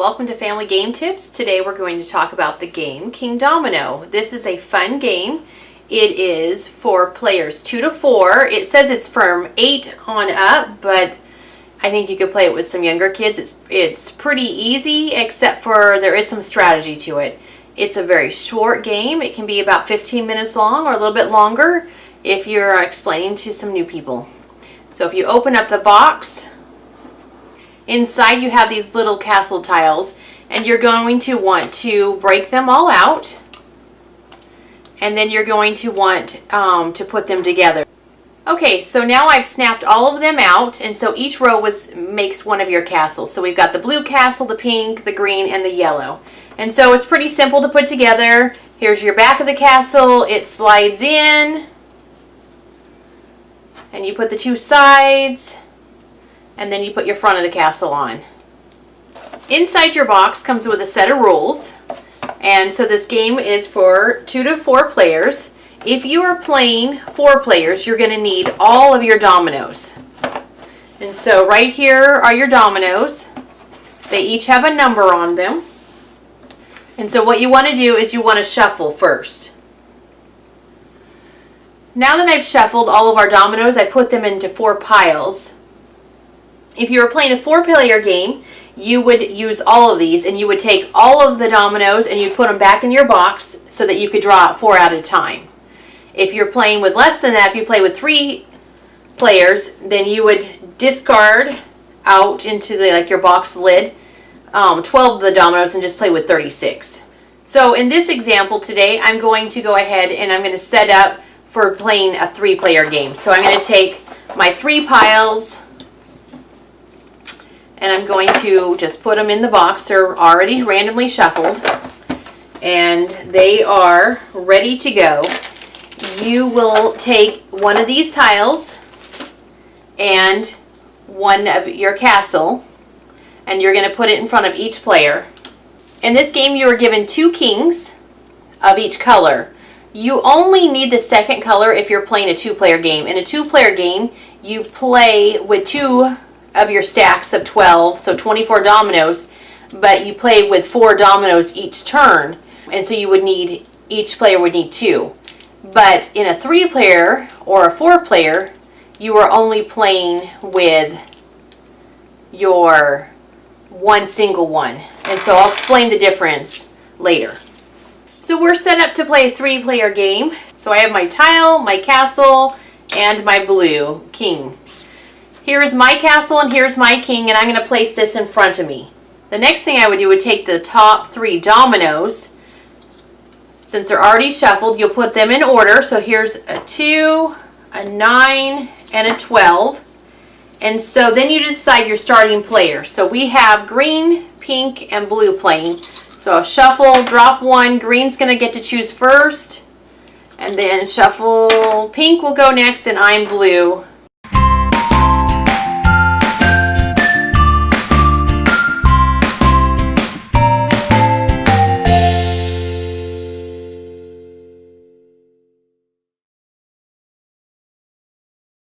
welcome to Family Game Tips. Today we're going to talk about the game Kingdomino. This is a fun game. It is for players 2 to 4. It says it's from 8 on up, but I think you could play it with some younger kids. It's pretty easy, except for there is some strategy to it. It's a very short game. It can be about 15 minutes long or a little bit longer if you're explaining to some new people. So if you open up the box, inside you have these little castle tiles, and you're going to want to break them all out, and then you're going to want to put them together. Okay, so now I've snapped all of them out, and so each row makes one of your castles. So we've got the blue castle, the pink, the green, and the yellow. And so it's pretty simple to put together. Here's your back of the castle. It slides in, and you put the two sides, and then you put your front of the castle on. Inside your box comes with a set of rules, and so this game is for 2 to 4 players. If you are playing 4 players, you're going to need all of your dominoes. And so right here are your dominoes. They each have a number on them. And so what you want to do is you want to shuffle first. Now that I've shuffled all of our dominoes, I put them into 4 piles. If you were playing a 4-player game, you would use all of these, and you would take all of the dominoes and you'd put them back in your box so that you could draw 4 at a time. If you're playing with less than that, if you play with 3 players, then you would discard out into your box lid 12 of the dominoes and just play with 36. So in this example today, I'm going to go ahead and I'm going to set up for playing a 3-player game. So I'm going to take my 3 piles, and I'm going to just put them in the box. They're already randomly shuffled, and they are ready to go. You will take one of these tiles and one of your castle, and you're going to put it in front of each player. In this game, you are given 2 kings of each color. You only need the second color if you're playing a 2-player game. In a 2-player game, you play with 2 of your stacks of 12, so 24 dominoes, but you play with 4 dominoes each turn, and so each player would need 2. But in a 3-player or a 4-player, you are only playing with your one single one, and so I'll explain the difference later. So we're set up to play a 3-player game. So I have my tile, my castle, and my blue king. Here is my castle and here's my king, and I'm going to place this in front of me. The next thing I would do would take the top 3 dominoes. Since they're already shuffled, you'll put them in order. So here's a 2, a 9, and a 12. And so then you decide your starting player. So we have green, pink, and blue playing. So I'll shuffle, drop 1. Green's going to get to choose first. And then shuffle, pink will go next, and I'm blue.